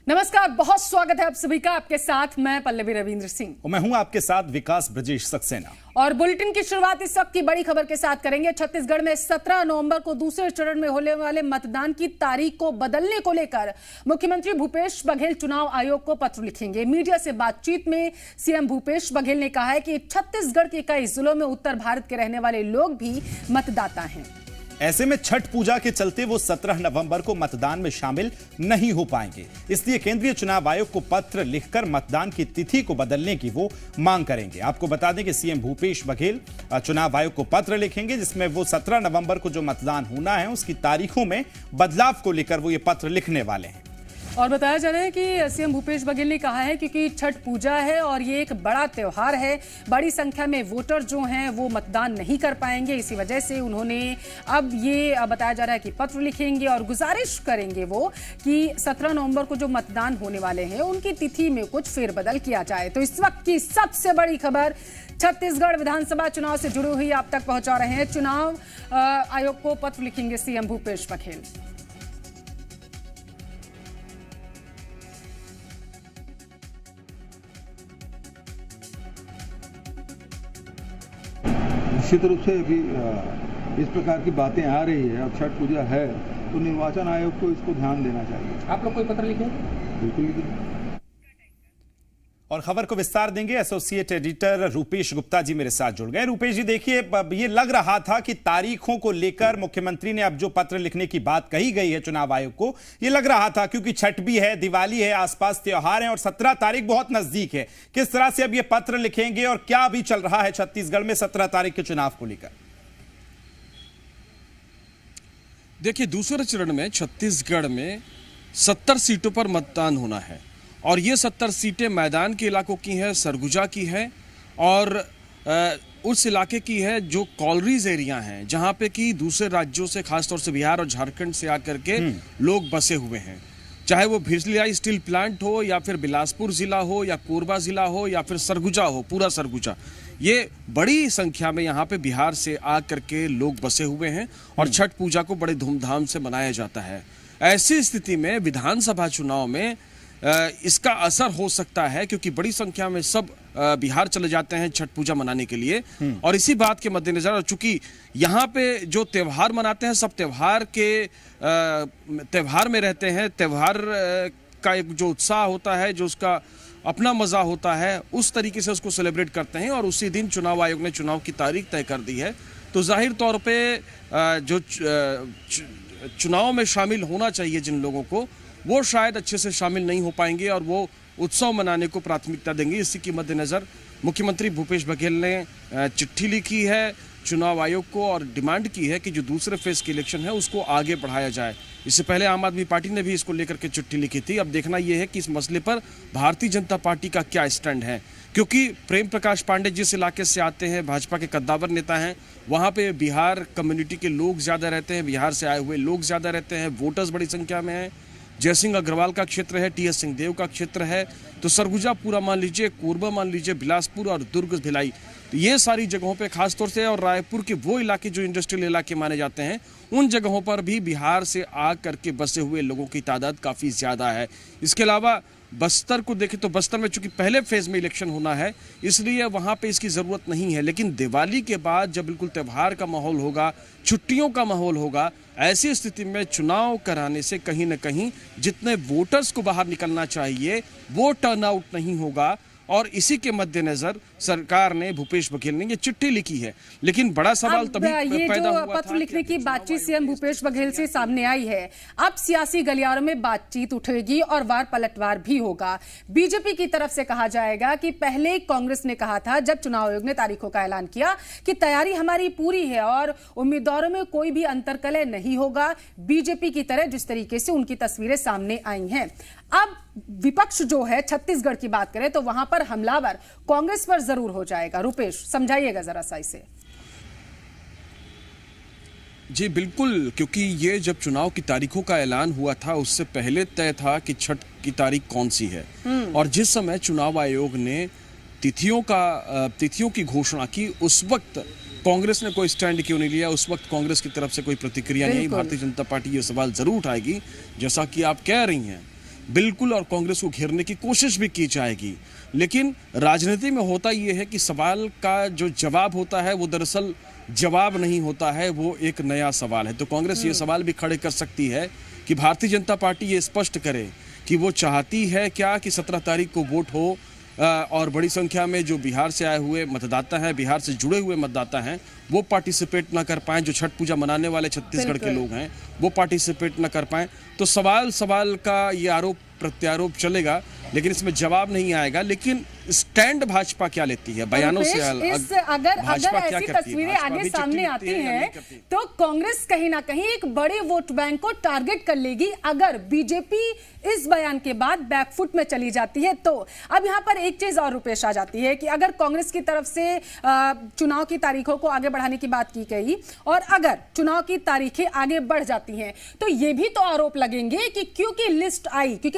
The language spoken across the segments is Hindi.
नमस्कार, बहुत स्वागत है आप सभी का। आपके साथ मैं पल्लवी रविंद्र सिंह और मैं हूं आपके साथ विकास ब्रजेश सक्सेना। और बुलेटिन की शुरुआत इस वक्त की बड़ी खबर के साथ करेंगे। छत्तीसगढ़ में 17 नवंबर को दूसरे चरण में होने वाले मतदान की तारीख को बदलने को लेकर मुख्यमंत्री भूपेश बघेल चुनाव आयोग को पत्र लिखेंगे। मीडिया से बातचीत में सीएम भूपेश बघेल ने कहा है कि छत्तीसगढ़ के कई जिलों में उत्तर भारत के रहने वाले लोग भी मतदाता हैं। ऐसे में छठ पूजा के चलते वो 17 नवंबर को मतदान में शामिल नहीं हो पाएंगे, इसलिए केंद्रीय चुनाव आयोग को पत्र लिखकर मतदान की तिथि को बदलने की वो मांग करेंगे। आपको बता दें कि सीएम भूपेश बघेल चुनाव आयोग को पत्र लिखेंगे, जिसमें वो 17 नवंबर को जो मतदान होना है उसकी तारीखों में बदलाव को लेकर वो ये पत्र लिखने वाले हैं। और बताया जा रहा है कि सीएम भूपेश बघेल ने कहा है क्योंकि छठ पूजा है और ये एक बड़ा त्योहार है, बड़ी संख्या में वोटर जो हैं वो मतदान नहीं कर पाएंगे। इसी वजह से उन्होंने अब ये बताया जा रहा है कि पत्र लिखेंगे और गुजारिश करेंगे वो कि 17 नवंबर को जो मतदान होने वाले हैं उनकी तिथि में कुछ फेरबदल किया जाए। तो इस वक्त की सबसे बड़ी खबर छत्तीसगढ़ विधानसभा चुनाव से जुड़ी हुई आप तक पहुंचा रहे हैं। चुनाव आयोग को पत्र लिखेंगे सीएम भूपेश बघेल। निश्चित रूप से अभी इस प्रकार की बातें आ रही है, अब छठ पूजा है तो निर्वाचन आयोग को इसको ध्यान देना चाहिए। आप लोग कोई पत्र लिखे? बिल्कुल लिखे। और खबर को विस्तार देंगे, एसोसिएट एडिटर रूपेश गुप्ता जी मेरे साथ जुड़ गए। रूपेश जी, देखिए, ये लग रहा था कि तारीखों को लेकर मुख्यमंत्री ने अब जो पत्र लिखने की बात कही गई है चुनाव आयोग को, ये लग रहा था क्योंकि छठ भी है, दिवाली है, आसपास त्योहार हैं और 17 तारीख बहुत नजदीक है। किस तरह से अब ये पत्र लिखेंगे और क्या अभी चल रहा है छत्तीसगढ़ में 17 तारीख के चुनाव को लेकर? देखिए, दूसरे चरण में छत्तीसगढ़ में 70 सीटों पर मतदान होना है और ये 70 सीटें मैदान के इलाकों की हैं, सरगुजा की है और उस इलाके की है जो कॉलरीज एरिया हैं, जहाँ पे कि दूसरे राज्यों से, खासतौर से बिहार और झारखंड से आकर के लोग बसे हुए हैं। चाहे वो भिसलियाई स्टील प्लांट हो या फिर बिलासपुर जिला हो या कोरबा जिला हो या फिर सरगुजा हो, पूरा सरगुजा, ये बड़ी संख्या में यहाँ पे बिहार से आकर के लोग बसे हुए हैं और छठ पूजा को बड़े धूमधाम से मनाया जाता है। ऐसी स्थिति में विधानसभा चुनाव में इसका असर हो सकता है क्योंकि बड़ी संख्या में सब बिहार चले जाते हैं छठ पूजा मनाने के लिए और इसी बात के मद्देनजर, और चूंकि यहाँ पे जो त्योहार मनाते हैं सब त्योहार में रहते हैं, त्योहार का एक जो उत्साह होता है, जो उसका अपना मजा होता है, उस तरीके से उसको सेलिब्रेट करते हैं और उसी दिन चुनाव आयोग ने चुनाव की तारीख तय कर दी है। तो जाहिर तौर पे जो चुनाव में शामिल होना चाहिए जिन लोगों को, वो शायद अच्छे से शामिल नहीं हो पाएंगे और वो उत्सव मनाने को प्राथमिकता देंगे। इसी के मद्देनजर मुख्यमंत्री भूपेश बघेल ने चिट्ठी लिखी है चुनाव आयोग को और डिमांड की है कि जो दूसरे फेज की इलेक्शन है उसको आगे बढ़ाया जाए। इससे पहले आम आदमी पार्टी ने भी इसको लेकर के चिट्ठी लिखी थी। अब देखना यह है कि इस मसले पर भारतीय जनता पार्टी का क्या स्टैंड है, क्योंकि प्रेम प्रकाश पांडे जिस इलाके से आते हैं, भाजपा के कद्दावर नेता हैं, वहाँ पे बिहार कम्युनिटी के लोग ज़्यादा रहते हैं, बिहार से आए हुए लोग ज़्यादा रहते हैं, वोटर्स बड़ी संख्या में हैं। जयसिंह अग्रवाल का क्षेत्र है, टीएस सिंहदेव का क्षेत्र है, तो सरगुजा पूरा मान लीजिए, कोरबा मान लीजिए, बिलासपुर और दुर्ग भिलाई, तो ये सारी जगहों पे खासतौर से, और रायपुर के वो इलाके जो इंडस्ट्रियल इलाके माने जाते हैं, उन जगहों पर भी बिहार से आ करके बसे हुए लोगों की तादाद काफ़ी ज़्यादा है। इसके अलावा बस्तर को देखें तो बस्तर में चूंकि पहले फेज में इलेक्शन होना है इसलिए वहाँ पे इसकी ज़रूरत नहीं है, लेकिन दिवाली के बाद जब बिल्कुल त्यौहार का माहौल होगा, छुट्टियों का माहौल होगा, ऐसी स्थिति में चुनाव कराने से कहीं ना कहीं जितने वोटर्स को बाहर निकलना चाहिए वो टर्नआउट नहीं होगा और इसी के मद्देनजर सरकार ने, भूपेश बघेल ने ये चिट्ठी लिखी है। लेकिन बड़ा सवाल तभी पैदा हुआ पत्र लिखने की बातचीत सीएम भूपेश बघेल से सामने आई है। अब सियासी गलियारों में बातचीत उठेगी और वार पलटवार भी होगा। बीजेपी की तरफ से कहा जाएगा कि पहले कांग्रेस ने कहा था जब चुनाव आयोग ने तारीखों का ऐलान किया कि तैयारी हमारी पूरी है और उम्मीदवारों में कोई भी अंतरकलह नहीं होगा, बीजेपी की तरह जिस तरीके से उनकी तस्वीरें सामने आई हैं। अब विपक्ष जो है, छत्तीसगढ़ की बात करें तो वहां पर हमलावर कांग्रेस पर जरूर हो जाएगा। रुपेश, समझाइएगा जरा सा इसे। जी बिल्कुल, क्योंकि ये जब चुनाव की तारीखों का ऐलान हुआ था उससे पहले तय था कि छठ की तारीख कौन सी है और जिस समय चुनाव आयोग ने तिथियों की घोषणा की उस वक्त कांग्रेस ने कोई स्टैंड क्यों नहीं लिया? उस वक्त कांग्रेस की तरफ से कोई प्रतिक्रिया नहीं। भारतीय जनता पार्टी ये सवाल जरूर उठाएगी, जैसा कि आप कह रही हैं बिल्कुल, और कांग्रेस को घेरने की कोशिश भी की जाएगी। लेकिन राजनीति में होता यह है कि सवाल का जो जवाब होता है वो दरअसल जवाब नहीं होता है, वो एक नया सवाल है। तो कांग्रेस ये सवाल भी खड़े कर सकती है कि भारतीय जनता पार्टी ये स्पष्ट करे कि वो चाहती है क्या कि 17 तारीख को वोट हो और बड़ी संख्या में जो बिहार से आए हुए मतदाता हैं, बिहार से जुड़े हुए मतदाता हैं, वो पार्टिसिपेट ना कर पाएं, जो छठ पूजा मनाने वाले छत्तीसगढ़ के लोग हैं वो पार्टिसिपेट ना कर पाएं। तो सवाल का ये आरोप प्रत्यारोप चलेगा, लेकिन इसमें जवाब नहीं आएगा। लेकिन स्टैंड भाजपा क्या लेती है बयानों से? अगर ऐसी तस्वीरें आगे सामने आती हैं तो कांग्रेस कहीं ना कहीं एक बड़े वोट बैंक को टारगेट कर लेगी अगर बीजेपी इस बयान के बाद बैकफुट में चली जाती है। तो अब यहां पर एक चीज और रुपेश आ जाती है कि अगर कांग्रेस की तरफ से चुनाव की तारीखों को आगे बढ़ाने की बात की गई और अगर चुनाव की तारीखें आगे बढ़ जाती हैं तो ये भी तो आरोप लगेंगे कि क्योंकि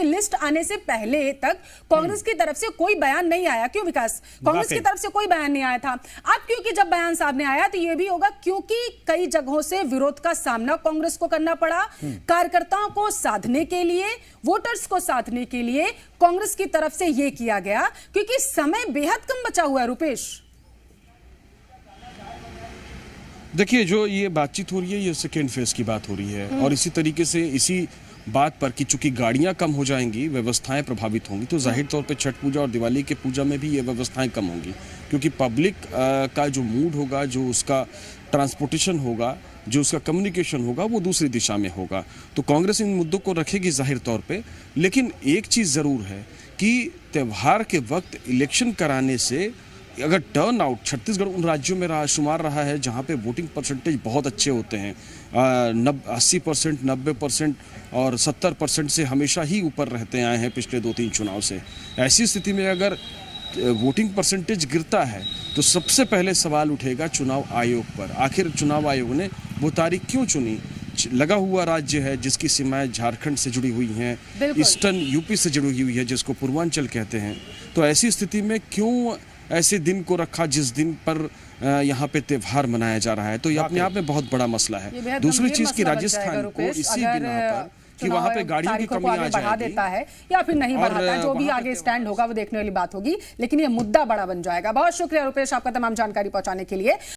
लिस्ट आने से पहले तक कांग्रेस की तरफ से कोई बयान नहीं आया। क्यों विकास? कांग्रेस की तरफ से कोई बयान नहीं आया था। अब क्योंकि जब बयान सामने आया तो यह भी होगा क्योंकि कई जगहों से विरोध का सामना कांग्रेस को करना पड़ा। कार्यकर्ताओं को साधने के लिए, वोटर्स को साधने के लिए कांग्रेस की तरफ से यह किया गया क्योंकि समय बेहद कम बचा हुआ है। रुपेश, देखिए, जो ये बातचीत हो रही है ये सेकेंड फेज की बात हो रही है और इसी तरीके से इसी बात पर कि चूंकि गाड़ियां कम हो जाएंगी, व्यवस्थाएं प्रभावित होंगी, तो जाहिर तौर पे छठ पूजा और दिवाली के पूजा में भी ये व्यवस्थाएं कम होंगी क्योंकि पब्लिक का जो मूड होगा, जो उसका ट्रांसपोर्टेशन होगा, जो उसका कम्युनिकेशन होगा, वो दूसरी दिशा में होगा। तो कांग्रेस इन मुद्दों को रखेगी जाहिर तौर पे। लेकिन एक चीज़ ज़रूर है कि त्यौहार के वक्त इलेक्शन कराने से अगर टर्न आउट, छत्तीसगढ़ उन राज्यों में शुमार रहा है जहां पे वोटिंग परसेंटेज बहुत अच्छे होते हैं, 80%, 90% और 70% से हमेशा ही ऊपर रहते आए हैं पिछले 2-3 चुनाव से। ऐसी स्थिति में अगर वोटिंग परसेंटेज गिरता है तो सबसे पहले सवाल उठेगा चुनाव आयोग पर। आखिर चुनाव आयोग ने वो तारीख क्यों चुनी? लगा हुआ राज्य है जिसकी सीमाएं झारखंड से जुड़ी हुई हैं, ईस्टर्न यूपी से जुड़ी हुई है जिसको पूर्वांचल कहते हैं। तो ऐसी स्थिति में क्यों ऐसे दिन को रखा जिस दिन पर यहाँ पे त्योहार मनाया जा रहा है? तो ये अपने आप में बहुत बड़ा मसला है। दूसरी चीज की राजस्थान को इसी बिना पर कि वहाँ पे गाड़ियों की कमी आ बढ़ा देता है या फिर नहीं बढ़ाता है, जो भी आगे स्टैंड होगा वो देखने वाली बात होगी, लेकिन ये मुद्दा बड़ा बन जाएगा। बहुत शुक्रिया रुपेश आपका तमाम जानकारी पहुंचाने के लिए।